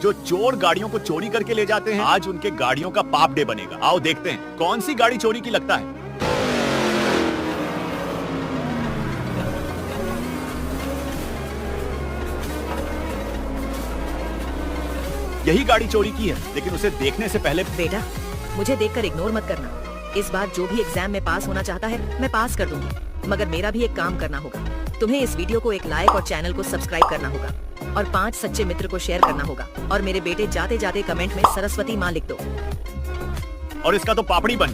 जो चोर गाड़ियों को चोरी करके ले जाते हैं, आज उनके गाड़ियों का पाप डे बनेगा। आओ देखते हैं कौन सी गाड़ी चोरी की लगता है। यही गाड़ी चोरी की है, लेकिन उसे देखने से पहले बेटा, मुझे देखकर इग्नोर मत करना। इस बार जो भी एग्जाम में पास होना चाहता है मैं पास कर दूंगी, मगर मेरा भी एक काम करना होगा। तुम्हें इस वीडियो को एक लाइक और चैनल को सब्सक्राइब करना होगा और 5 सच्चे मित्र को शेयर करना होगा। और मेरे बेटे जाते जाते कमेंट में सरस्वती माँ लिख दो। और इसका तो पापड़ी बन गया।